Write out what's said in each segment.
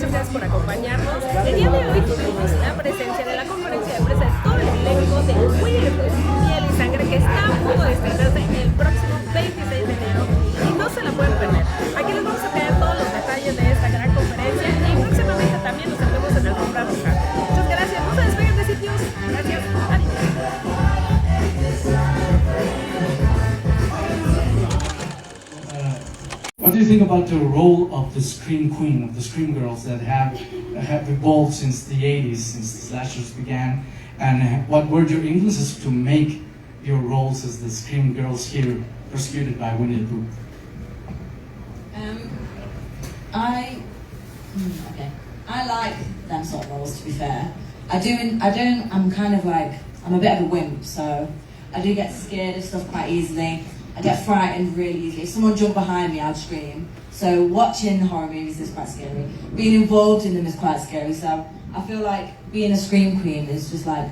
muchas gracias por acompañarnos. El día de hoy tuvimos la presencia de la conferencia de prensa de todo el elenco de Winnie the Pooh, Miel y Sangre, que está a punto de estrenarse el próximo 26 de enero y no se la pueden perder. Aquí les vamos a traer todos los detalles de esta gran conferencia y próximamente también nos vemos en el comprar Bejarano. Muchas gracias, no se despeguen de sitios. Gracias, adiós. What do you think about the role of the Scream Queen, of the Scream Girls that have evolved since the 80s, since the slashers began? And what were your influences to make your roles as the Scream Girls here, persecuted by Winnie the Pooh? I like them sort of roles, to be fair. I'm kind of like, I'm a bit of a wimp, so I do get scared of stuff quite easily. I get frightened really easily. If someone jumped behind me, I'd scream. So watching horror movies is quite scary. Being involved in them is quite scary. So I feel like being a Scream Queen is just like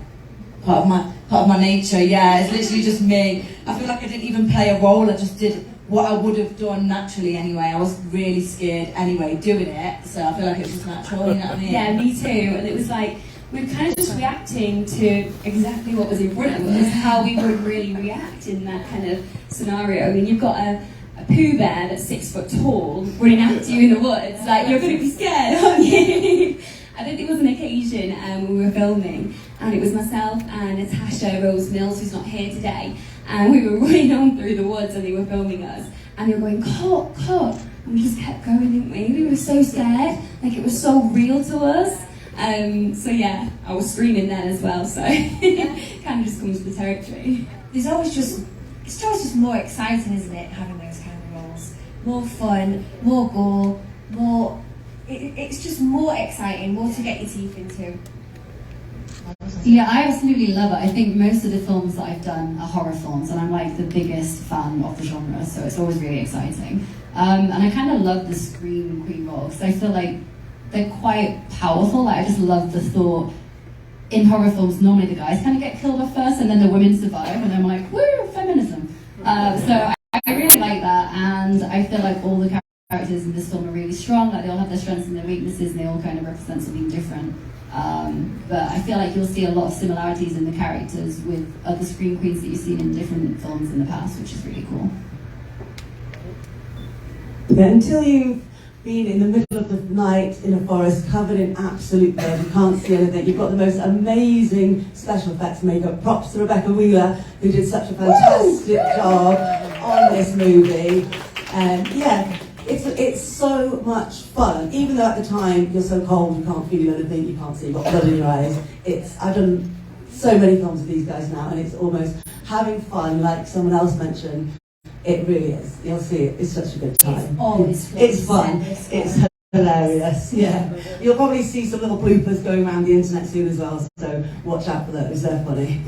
part of my nature. Yeah, it's literally just me. I feel like I didn't even play a role. I just did what I would have done naturally anyway. I was really scared anyway doing it. So I feel like it was just natural, you know what I mean? Yeah, me too. And it was like, we were kind of just reacting to exactly what was in front of us, how we would really react in that kind of scenario. I mean, you've got a Pooh Bear that's 6 foot tall running after you in the woods, like, you're going to be scared, aren't you? I think there was an occasion when we were filming, and it was myself and Natasha Rose Mills, who's not here today, and we were running on through the woods and they were filming us, and they were going, cut, cut, and we just kept going, didn't we? We were so scared, like it was so real to us. So yeah, I was screaming then as well, so it kind of just comes with the territory. It's always just more exciting, isn't it, having those kind of roles? More fun, more gore, it's just more exciting, more to get your teeth into. Yeah, I absolutely love it. I think most of the films that I've done are horror films, and I'm like the biggest fan of the genre, so it's always really exciting. And I kind of love the Scream Queen role, because I feel like they're quite powerful. Like, I just love the thought, in horror films, normally the guys kind of get killed off first and then the women survive, and I'm like, woo, feminism. So I really like that, and I feel like all the characters in this film are really strong. Like, they all have their strengths and their weaknesses, and they all kind of represent something different. But I feel like you'll see a lot of similarities in the characters with other Scream Queens that you've seen in different films in the past, which is really cool. Yeah, until you've been in the middle of the night in a forest covered in absolute blood, you can't see anything. You've got the most amazing special effects makeup. Props to Rebecca Wheeler, who did such a fantastic job on this movie. And yeah, it's so much fun. Even though at the time you're so cold, you can't feel anything, you can't see, you've got blood in your eyes. I've done so many films with these guys now, and it's almost having fun, like someone else mentioned. It really is. You'll see it. It's such a good time. It's always fun. It's fun. It's hilarious. Yeah. You'll probably see some little bloopers going around the internet soon as well, so watch out for those. They're funny.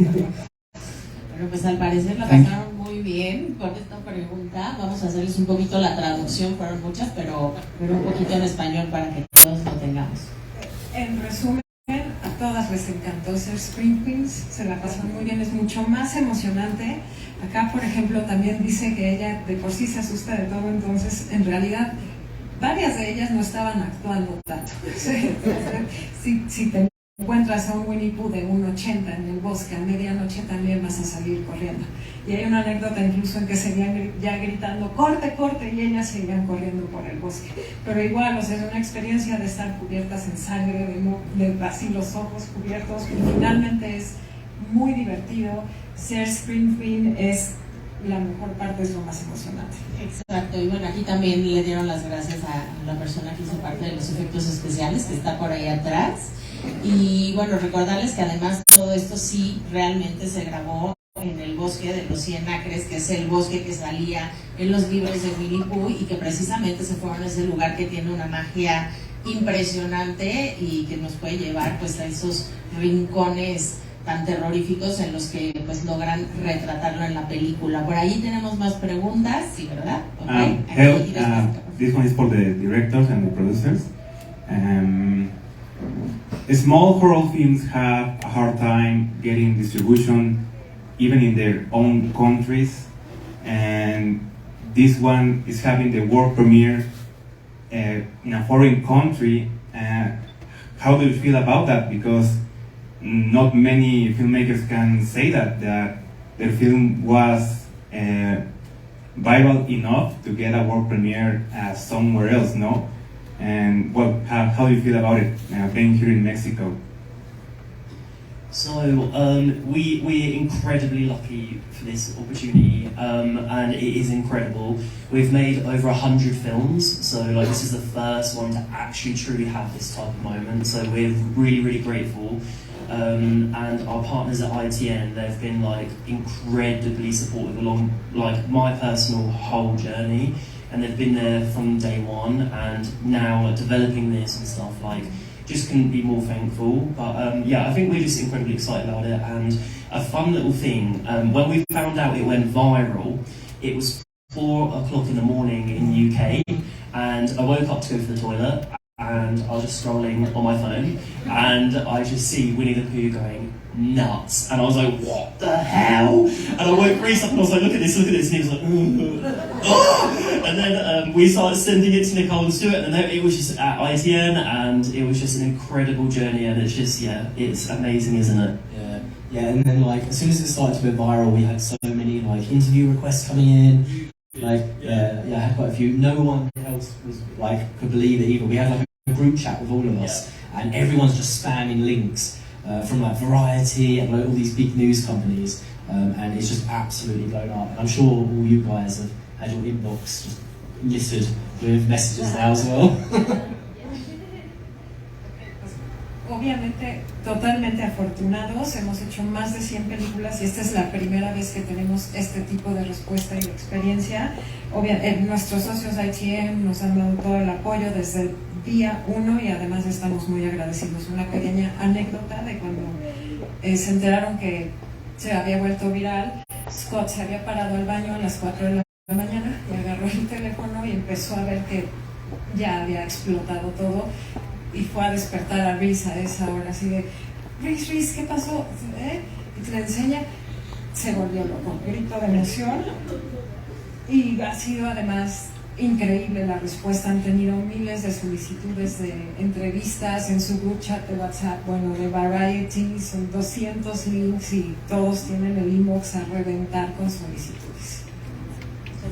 Bueno, pues al parecer la pasaron muy bien con esta pregunta. Vamos a hacerles un poquito la traducción, fueron muchas, pero un poquito en español para que todos lo tengamos. En resumen, a todas les encantó ser Scream Queens, se la pasaron muy bien, es mucho más emocionante. Acá, por ejemplo, también dice que ella de por sí se asusta de todo, entonces en realidad varias de ellas no estaban actuando tanto. Si te encuentras a un Winnie Pooh de 1,80 en el bosque a medianoche, también vas a salir corriendo. Y hay una anécdota incluso en que seguían ya gritando corte, corte, y ellas seguían corriendo por el bosque. Pero igual, o sea, es una experiencia de estar cubiertas en sangre, de así los ojos cubiertos, y finalmente es muy divertido. Ser Scream Queen es la mejor parte, es lo más emocionante. Exacto, y bueno, aquí también le dieron las gracias a la persona que hizo parte de los efectos especiales, que está por ahí atrás. Y bueno, recordarles que además todo esto sí realmente se grabó en el bosque de los 100 acres, que es el bosque que salía en los libros de Winnie Pooh, y que precisamente se fueron a ese lugar que tiene una magia impresionante y que nos puede llevar pues a esos rincones tan terroríficos en los que pues logran retratarlo en la película. Por ahí tenemos más preguntas, sí, ¿verdad? Okay. This one is for the directors and the producers. Small horror films have a hard time getting distribution even in their own countries, and this one is having the world premiere in a foreign country, How do you feel about that? Because not many filmmakers can say that their film was viral enough to get a world premiere somewhere else, no? And well, how do you feel about it being here in Mexico? So we're incredibly lucky for this opportunity, and it is incredible. We've made over 100 films, so like this is the first one to actually truly have this type of moment. So we're really, really grateful. And our partners at ITN, they've been like incredibly supportive along like my personal whole journey, and they've been there from day one, and now like developing this and stuff, like just couldn't be more thankful. But yeah, I think we're just incredibly excited about it. And a fun little thing, when we found out it went viral, it was 4 o'clock in the morning in the UK, and I woke up to go to the toilet, and I was just scrolling on my phone, and I just see Winnie the Pooh going nuts, and I was like, what the hell? And I woke Reese up and I was like, look at this, and he was like, oh! And then we started sending it to Nicole and Stuart, and then it was just at ITN, and it was just an incredible journey, and it's just, yeah, it's amazing, isn't it? Yeah, and then like, as soon as it started to go viral, we had so many like interview requests coming in, like, yeah, I had quite a few. No one else was like, could believe it either. We had like a group chat with all of us, and everyone's just spamming links from like Variety and like all these big news companies, and it's just absolutely blown up. And I'm sure all you guys have had your inbox just littered with messages now as well. Obviamente, totalmente afortunados, hemos hecho más de 100 películas y esta es la primera vez que tenemos este tipo de respuesta y de experiencia. Nuestros socios ITM nos han dado todo el apoyo desde el día 1 y además estamos muy agradecidos. Una pequeña anécdota de cuando se enteraron que se había vuelto viral, Scott se había parado al baño a las 4 de la mañana y agarró el teléfono y empezó a ver que ya había explotado todo. Y fue a despertar a Reese a esa hora, así de, Reese, ¿qué pasó? Y te le enseña, se volvió loco, grito de emoción. Y ha sido además increíble la respuesta, han tenido miles de solicitudes de entrevistas en su group chat de WhatsApp, bueno, de Variety, son 200 links y todos tienen el inbox a reventar con solicitudes.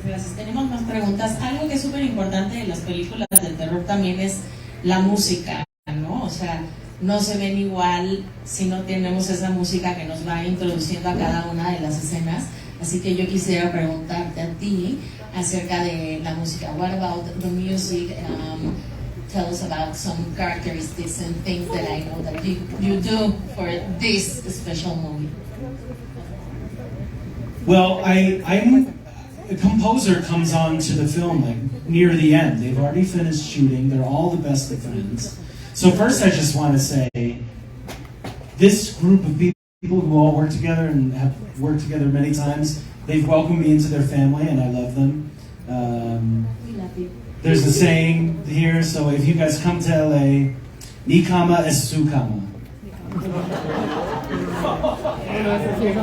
Gracias. Tenemos más preguntas. Algo que es súper importante en las películas de terror también es la música, ¿no? O sea, no se ven igual si no tenemos esa música que nos va introduciendo a cada una de las escenas. Así que yo quisiera preguntarte a ti acerca de la música. What about the music? Tell us about some characteristics and things that I know that you do for this special movie. Well, a composer comes on to the film like near the end. They've already finished shooting. They're all the best of friends. So first I just want to say, this group of people who all work together and have worked together many times, they've welcomed me into their family and I love them. We love you. There's a saying here, so if you guys come to LA, mi cama es su cama.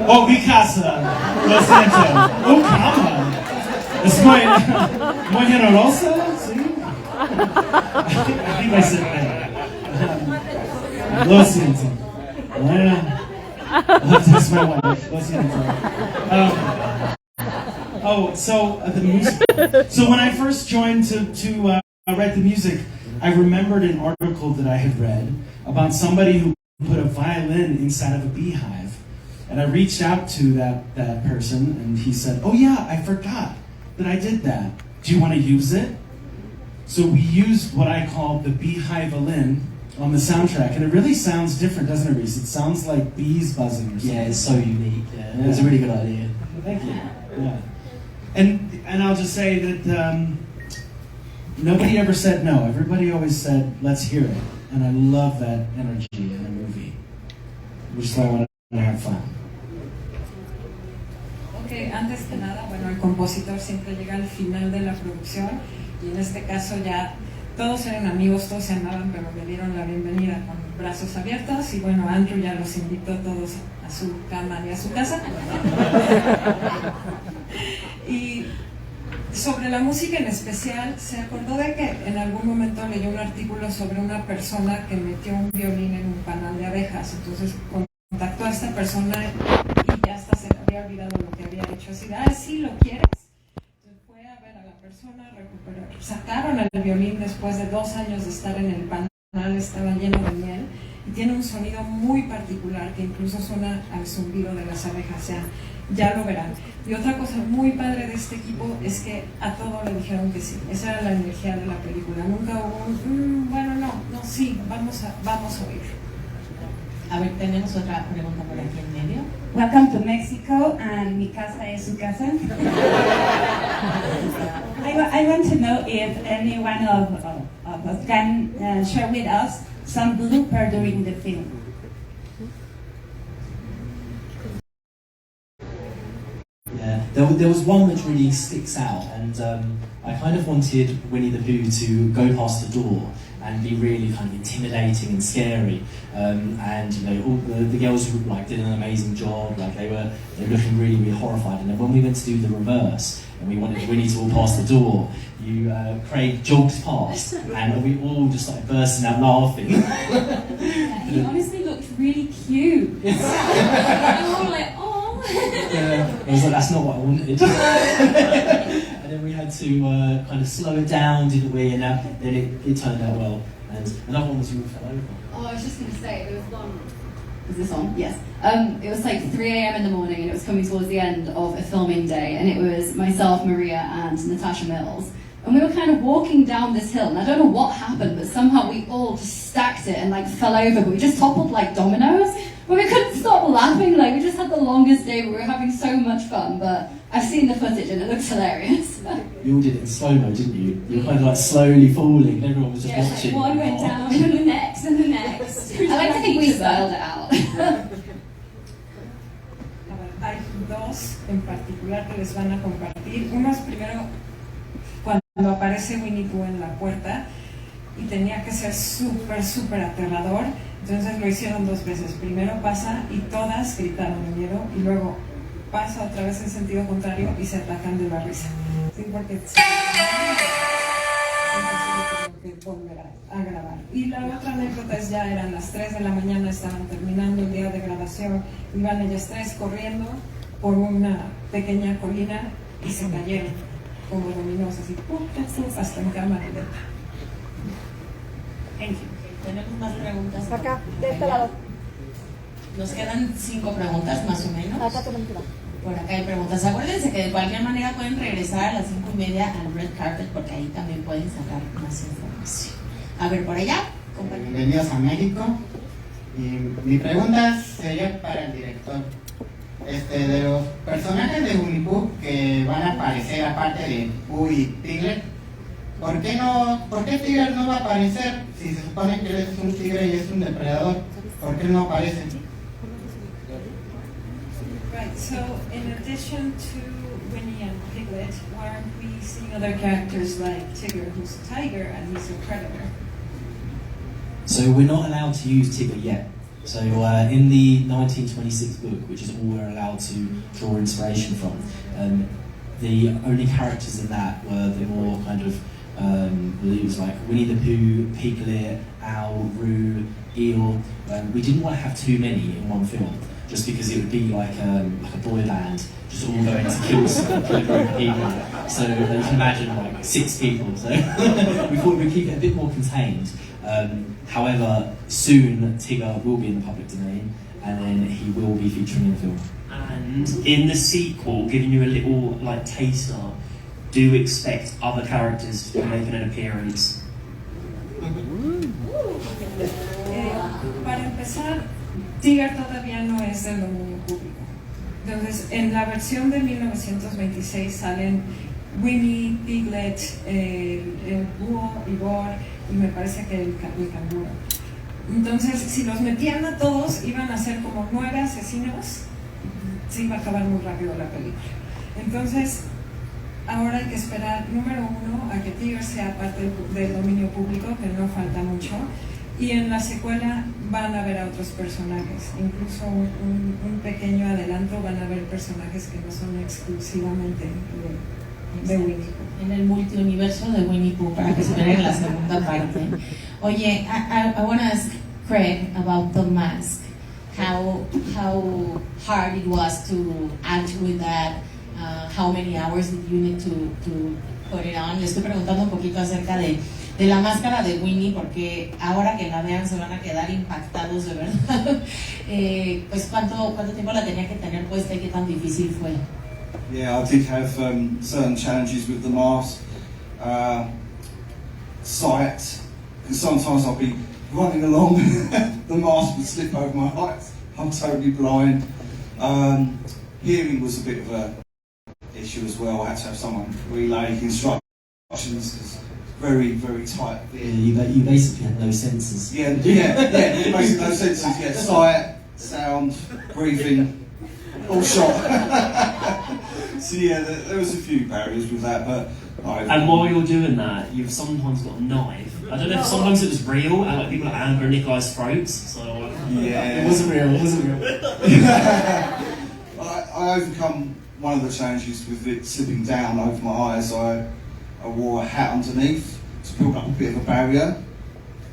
Oh, mi casa, lo siento. Oh, cama. Es muy generosa, ¿sí? I think I said that. Lo siento. That's my wife. Lo siento. The music. So when I first joined to write the music, I remembered an article that I had read about somebody who put a violin inside of a beehive. And I reached out to that person and he said, oh yeah, I forgot that I did that. Do you want to use it? So we used what I call the beehive-a-lin on the soundtrack, and it really sounds different, doesn't it, Reese? It sounds like bees buzzing or something. Yeah, it's so unique. Yeah. It's a really good idea. Thank you. Yeah. And I'll just say that nobody ever said no. Everybody always said, let's hear it. And I love that energy in a movie, which is why I want to have fun. Okay, antes que nada, bueno, el compositor siempre llega al final de la producción y en este caso ya todos eran amigos, todos se amaban, pero me dieron la bienvenida con brazos abiertos y bueno, Andrew ya los invitó todos a su cama y a su casa. Y Sobre la música en especial, se acordó de que en algún momento leyó un artículo sobre una persona que metió un violín en un panal de abejas. Entonces contactó a esta persona y ya hasta se le había olvidado lo que había hecho. Así, ¿sí lo quieres? Entonces fue a ver a la persona, recuperó. Sacaron el violín después de 2 años de estar en el panal, estaba lleno de miel y tiene un sonido muy particular que incluso suena al zumbido de las abejas. O sea, ya lo verán. Y otra cosa muy padre de este equipo es que a todo le dijeron que sí. Esa era la energía de la película. Nunca hubo un, bueno, no, sí, vamos a oír. A ver, tenemos otra pregunta por aquí en medio. Welcome to Mexico, and mi casa es su casa. I want to know if any one of us can share with us some blooper during the film. There was one that really sticks out, and I kind of wanted Winnie the Pooh to go past the door and be really kind of intimidating and scary. And you know, all the girls like did an amazing job. Like they were looking really, really horrified. And then when we went to do the reverse and we wanted Winnie to walk past the door, Craig jogged past, and we all just started bursting out laughing. Yeah, he honestly looked really cute. We were all like, oh. I was like, that's not what I wanted. And then we had to kind of slow it down, didn't we? And then it turned out well. And another one was you fell over. Oh, I was just going to say, there was one. Is this on? Yes. It was like 3 a.m. in the morning, and it was coming towards the end of a filming day, and it was myself, Maria, and Natasha Mills. And we were kind of walking down this hill, and I don't know what happened, but somehow we all just stacked it and like fell over, but we just toppled like dominoes. But we couldn't stop laughing, like we just had the longest day, we were having so much fun, but I've seen the footage and it looks hilarious. You all did it in slow-mo, didn't you? You were kind of like slowly falling, and everyone was just watching. One went down, and the next, and the next. I like to think we spelled it out. Hay dos en particular que les van a compartir. Uno es primero cuando aparece Winnie Pooh en la puerta y tenía que ser súper aterrador. Entonces lo hicieron 2 veces. Primero pasa y todas gritaron de miedo, y luego pasa otra vez en sentido contrario y se atacan de la risa. Sí, porque que volver a grabar. Y la otra anécdota es, ya eran las 3 de la mañana, estaban terminando el día de grabación, iban ellas 3 corriendo por una pequeña colina y se cayeron como dominos, así, hasta en cámara lenta. Thank you. ¿Tenemos más preguntas? Acá, de este lado. Nos quedan 5 preguntas más o menos. Acá tenemos una. Por acá hay preguntas. Acuérdense que de cualquier manera pueden regresar a las 5:30 al Red Carpet, porque ahí también pueden sacar más información. A ver, por allá. Bienvenidos a México. Y mi pregunta sería para el director. De los personajes de Winnie Pooh que van a aparecer, aparte de Pooh y Piglet, ¿por qué Tigre no va a aparecer si se supone que él es un tigre y es un depredador? ¿Por qué no aparece? Right, so in addition to Winnie and Piglet, aren't we seeing other characters like Tigger, who's a tiger and he's a predator? So we're not allowed to use Tigger yet. So in the 1926 book, which is all we're allowed to draw inspiration from, the only characters in that were the more kind of, it was like Winnie the Pooh, Piglet, Owl, Roo, Eel. We didn't want to have too many in one film, just because it would be like a boy band, just all going to kill a group of people. So you can imagine like 6 people. So we thought we'd keep it a bit more contained. However, soon Tigger will be in the public domain, and then he will be featuring in the film. And in the sequel, giving you a little like taster, do expect other characters to be making an appearance? Para empezar, Tigger todavía no es del dominio público. Entonces, en la versión de 1926 salen Winnie, Piglet, el búho, Igor, y me parece que el canguro. Entonces, si los metían a todos, iban a ser como 9 asesinos, se iba a acabar muy rápido la película. Entonces, ahora hay que esperar, número 1, a que Tigger sea parte del dominio público, que no falta mucho, y en la secuela van a ver a otros personajes, incluso un pequeño adelanto, van a ver personajes que no son exclusivamente de Winnie. En el multiuniverso de Winnie Pooh, para que se vea en la segunda parte. Oye, I want to ask Craig about the mask. How hard it was to act with that. How many hours did you need to put it on? Le estoy preguntando un poquito acerca de la máscara de Winnie, porque ahora que la vean se van a quedar impactados de verdad. Pues ¿cuánto tiempo la tenía que tener puesta y qué tan difícil fue? Yeah, I did have certain challenges with the mask. Sight, because sometimes I'll be running along, the mask would slip over my eyes. I'm totally blind. Hearing was a bit of a issue as well. I had to have someone relay instructions because very, very tight. Yeah, you basically had no senses. Yeah, basically no senses. Yeah, sight, sound, breathing, all shot. So yeah, there was a few barriers with that, but. And while you're doing that, you've sometimes got a knife. I don't know if sometimes it was real, and like people are angry Nikolai's throats. So yeah, it wasn't real. It wasn't real. I overcome one of the challenges with it slipping down over my eyes. I wore a hat underneath to build up a bit of a barrier,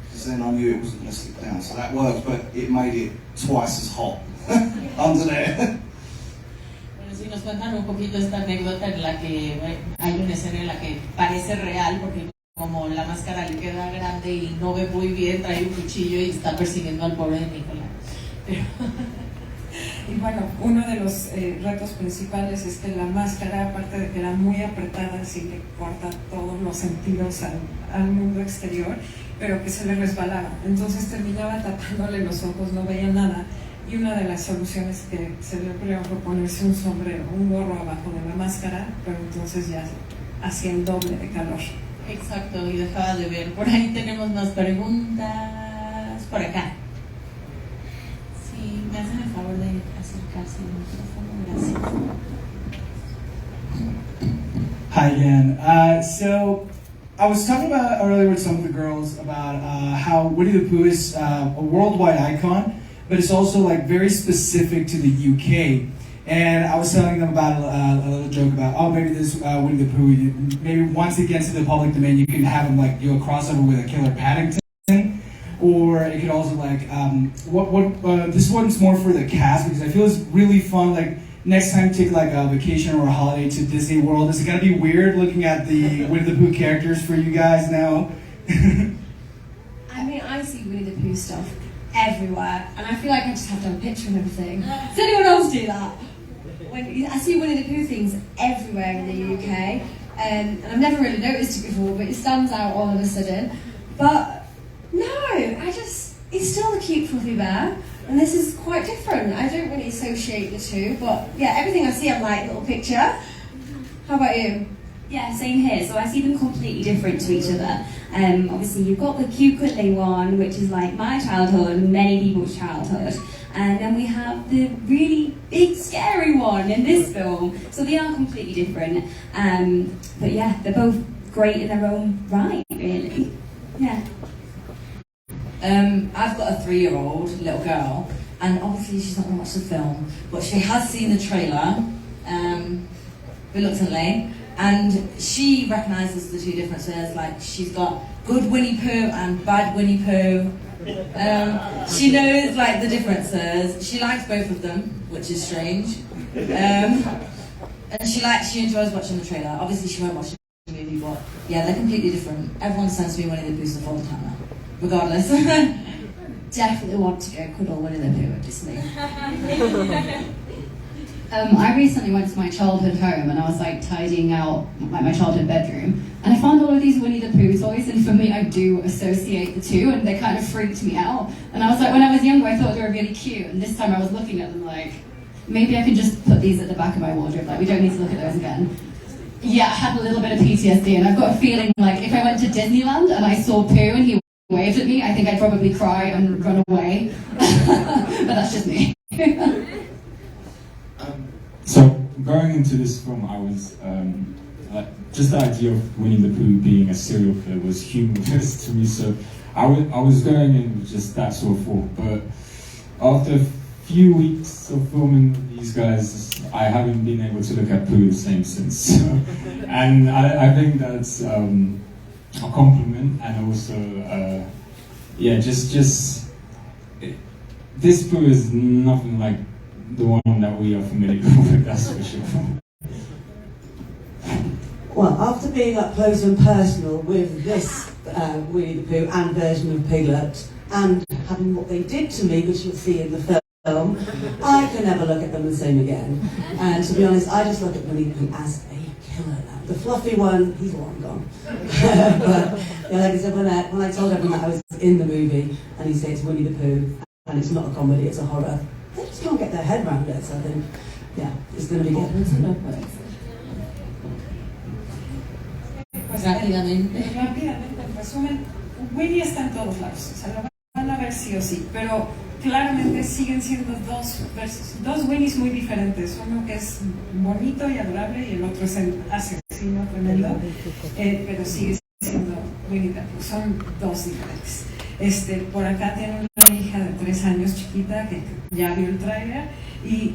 because then I knew it wasn't going to slip down. So that worked, but it made it twice as hot under there. Si nos cuentan un poquito esta anécdota en la que hay una escena en la que parece real porque como la máscara le queda grande y no ve muy bien, trae un cuchillo y está persiguiendo al pobre de Nicolás. Y bueno, uno de los retos principales es que la máscara, aparte de que era muy apretada, sí le corta todos los sentidos al mundo exterior, pero que se le resbalaba. Entonces terminaba tapándole los ojos, no veía nada. Y una de las soluciones que se le ocurrió fue ponerse un sombrero, un gorro abajo de la máscara, pero entonces ya hacía el doble de calor. Exacto, y dejaba de ver. Por ahí tenemos más preguntas. Por acá. Sí, me hacen el favor de acercarse al micrófono. Gracias. Hi again. So I was talking about earlier with some of the girls about how Winnie the Pooh is a worldwide icon, but it's also like very specific to the UK. And I was telling them about a little joke about, oh, maybe this Winnie the Pooh, maybe once it gets to the public domain, you can have him like do a crossover with a Killer Paddington, or it could also like this one's more for the cast because I feel it's really fun. Like next time, take like a vacation or a holiday to Disney World. Is it gonna be weird looking at the Winnie the Pooh characters for you guys now? I mean, I see Winnie the Pooh stuff everywhere, and I feel like I just have to have a picture and everything. Does anyone else do that? When I see Winnie the Pooh things everywhere in the UK, and I've never really noticed it before, but it stands out all of a sudden. But no, it's still a cute fluffy bear, and this is quite different. I don't really associate the two, but yeah, everything I see I'm like, little picture. How about you? Yeah, same here. So I see them completely different to each other. Obviously you've got the cute cuddly one, which is like my childhood, many people's childhood. And then we have the really big scary one in this film. So they are completely different. But yeah, they're both great in their own right, really. Yeah. I've got a 3-year-old little girl, and obviously she's not going to watch the film, but she has seen the trailer, reluctantly, and she recognises the two differences. Like, she's got good Winnie Pooh and bad Winnie Pooh. She knows like the differences. She likes both of them, which is strange. And she enjoys watching the trailer. Obviously she won't watch the movie, but yeah, they're completely different. Everyone sends me Winnie the Pooh stuff all the time now, regardless. Definitely want to go cuddle Winnie the Pooh at Disney. I recently went to my childhood home and I was like tidying out like my childhood bedroom, and I found all of these Winnie the Pooh toys, and for me I do associate the two, and they kind of freaked me out. And I was like, when I was younger I thought they were really cute, and this time I was looking at them like, maybe I can just put these at the back of my wardrobe, like we don't need to look at those again. Yeah, I had a little bit of PTSD, and I've got a feeling like if I went to Disneyland and I saw Pooh and he waved at me, I think I'd probably cry and run away. But that's just me. So going into this film, I was just the idea of Winnie the Pooh being a serial killer was humorous to me. So I was going in with just that sort of thought. But after a few weeks of filming with these guys, I haven't been able to look at Pooh the same since. And I think that's a compliment, and also, yeah, just this Pooh is nothing like the one that we are familiar with, that's for sure. Well, after being up close and personal with this Winnie the Pooh and version of Piglet, and having what they did to me, which you'll see in the film, I can never look at them the same again. And to be honest, I just look at Winnie the Pooh as a killer now. The fluffy one, he's long gone. But yeah, like I said, when I told everyone that I was in the movie, and he said it's Winnie the Pooh, and it's not a comedy, it's a horror, they just can't get their head around it, so I think, yeah, it's going to be good. Pues rápidamente. Rápidamente, en resumen, Winnie está en todos lados, o sea, lo van a ver sí o sí, pero claramente siguen siendo dos Winnies muy diferentes, uno que es bonito y adorable y el otro es el asesino tremendo, pero sigue siendo Winnie the Pooh, son dos diferentes. Por acá tiene una hija de 3 años chiquita que ya vio el tráiler y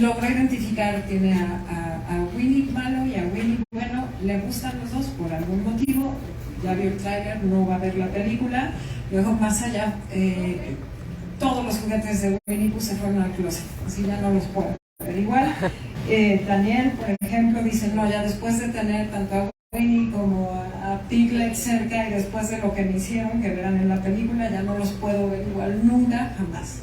logró identificar, tiene a Winnie malo y a Winnie bueno, le gustan los dos por algún motivo, ya vio el tráiler, no va a ver la película. Luego más allá, todos los juguetes de Winnie Pooh se fueron al closet, así ya no los puedo ver igual. Daniel, por ejemplo, dice, no, ya después de tener tanto a Winnie como a Piglet cerca y después de lo que me hicieron, que verán en la película, ya no los puedo ver igual nunca, jamás.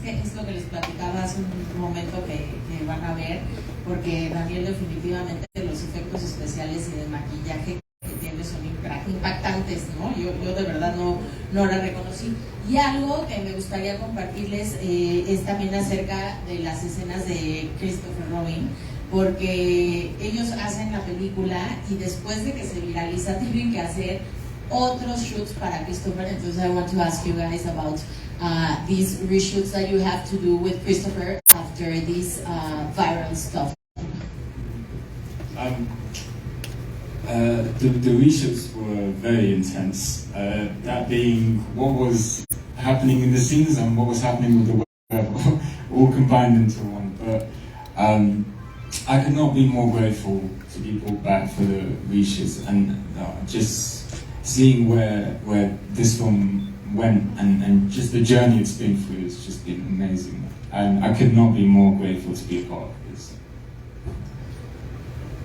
Es lo que les platicaba hace un momento que van a ver, porque Daniel definitivamente los efectos especiales y de maquillaje que tiene son impactantes, ¿no? Yo de verdad no la reconocí. Y algo que me gustaría compartirles es también acerca de las escenas de Christopher Robin, porque ellos hacen la película y después de que se viraliza tienen que hacer otros shoots para Christopher. Entonces I want to ask you guys about these reshoots that you have to do with Christopher after this viral stuff. The reshoots were very intense. That being what was happening in the scenes and what was happening with the web, all combined into one. But I could not be more grateful to be brought back for the reshoots, and just seeing where this film went and just the journey it's been through has just been amazing. And I could not be more grateful to be a part of this.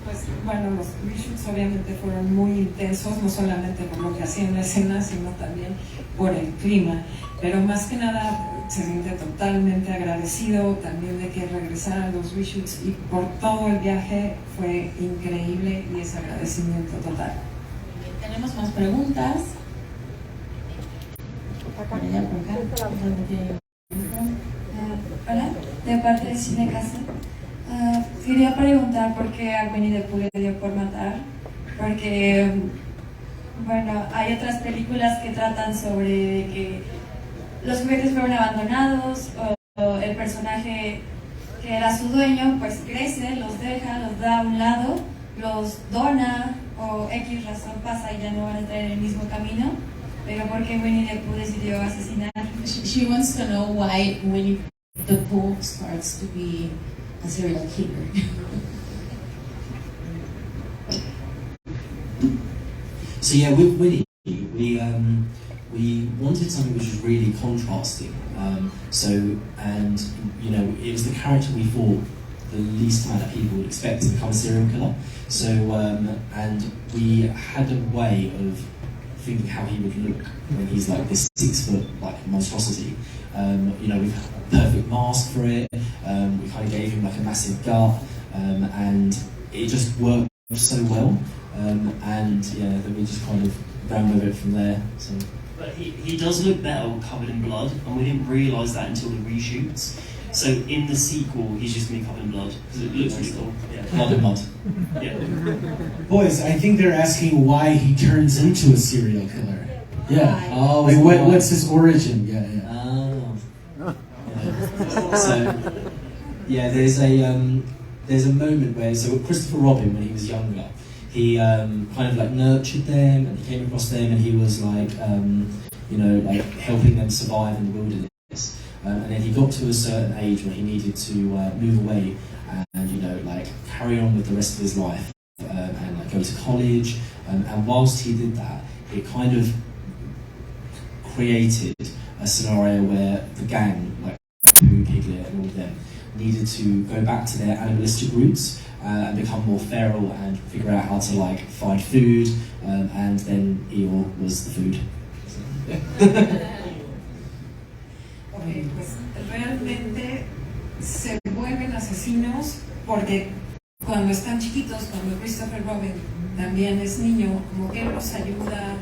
Pues bueno, los reshoots obviamente fueron muy intensos, no solamente por lo que hacía en la escena, sino también por el clima. Pero más que nada se siente totalmente agradecido también de que regresaran los reshoots y por todo el viaje fue increíble y es agradecimiento total. Tenemos más preguntas. Hola, de parte de Cine Casa. Quería preguntar por qué a Winnie the Pooh le dio por matar, porque bueno, hay otras películas que tratan sobre que los juguetes fueron abandonados o el personaje que era su dueño pues crece, los deja, los da a un lado, los dona o X razón pasa y ya no van a entrar en el mismo camino. Pero ¿por qué Winnie the Pooh decidió asesinar? She wants to know why Winnie the Pooh starts to be a serial killer. So yeah, with Winnie, we wanted something which was really contrasting. And you know, it was the character we thought the least amount of people would expect to become a serial killer. So and we had a way of thinking how he would look when he's like this 6 foot like monstrosity. You know, we've had a perfect mask for it. We kind of gave him like a massive gut, and it just worked so well. And yeah, then we just kind of ran with it from there. So. But he does look better covered in blood, and we didn't realise that until the reshoots. So in the sequel, he's just going to be covered in blood, because it looks really cool. Yeah. Blood and mud. Yeah. Boys, I think they're asking why he turns into a serial killer. Yeah. Oh, like what's his origin? Yeah. Oh. Yeah. So, yeah, there's a moment where, so Christopher Robin, when he was younger, he kind of like nurtured them, and he came across them, and he was like, you know, like helping them survive in the wilderness. and then he got to a certain age where he needed to move away and like carry on with the rest of his life and like go to college. And whilst he did that, it kind of created a scenario where the gang, like Pooh, Piglet, and all of them, needed to go back to their animalistic roots and become more feral and figure out how to like find food, and then Eeyore was the food. Okay, pues realmente se vuelven asesinos porque cuando están chiquitos, cuando Christopher Robin también es niño, como que él los ayuda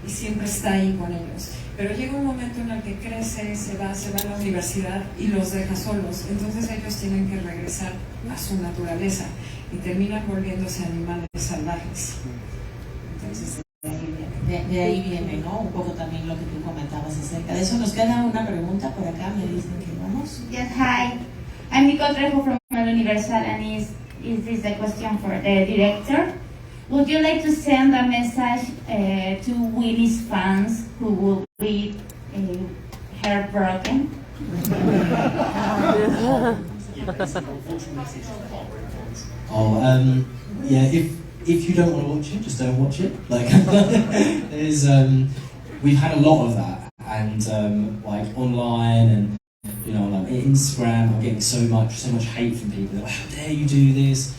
y siempre está ahí con ellos. Pero llega un momento en el que crece, se va a la universidad y los deja solos. Entonces ellos tienen que regresar a su naturaleza y terminan volviéndose animales salvajes. Entonces de ahí viene, ¿no? Un poco también lo que tú comentabas acerca de eso. Nos queda una pregunta por acá, me dicen que vamos. Yes, hi. I'm Nicole Trejo from Universal, and is this a question for the director? Would you like to send a message to Winnie's fans who will be heartbroken? Oh, yeah. If you don't want to watch it, just don't watch it. Like, there's we've had a lot of that, and like online and like Instagram, I'm getting so much hate from people. They're like, how dare you do this?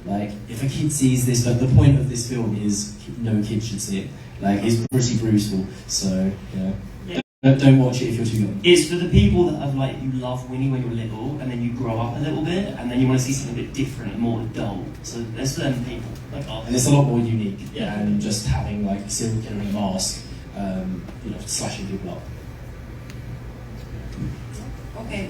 Like if a kid sees this, like the point of this film is no kid should see it. Like it's pretty brutal. So don't watch it if you're too young. It's for the people that have like you love Winnie when you're little, and then you grow up a little bit, and then you want to see something a bit different and more adult. So there's for them people like us. And it's a lot more unique than just having like a serial killer in a mask, slashing people up. Okay.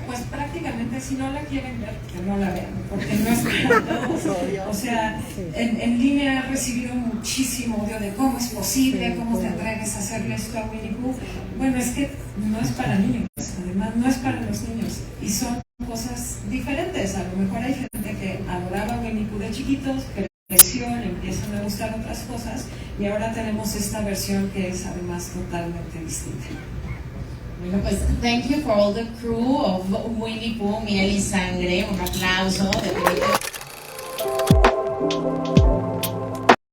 Pues prácticamente si no la quieren ver, que no la vean, porque no es para todos. O sea, en línea he recibido muchísimo odio de cómo es posible, cómo te atreves a hacerle esto a Winnie Pooh. Bueno, es que no es para niños, además no es para los niños, y son cosas diferentes. A lo mejor hay gente que adoraba a Winnie Pooh de chiquitos, creció, le empiezan a gustar otras cosas, y ahora tenemos esta versión que es además totalmente distinta. Bueno, pues thank you for all the crew of Winnie Pooh, Miel y Sangre. Un aplauso.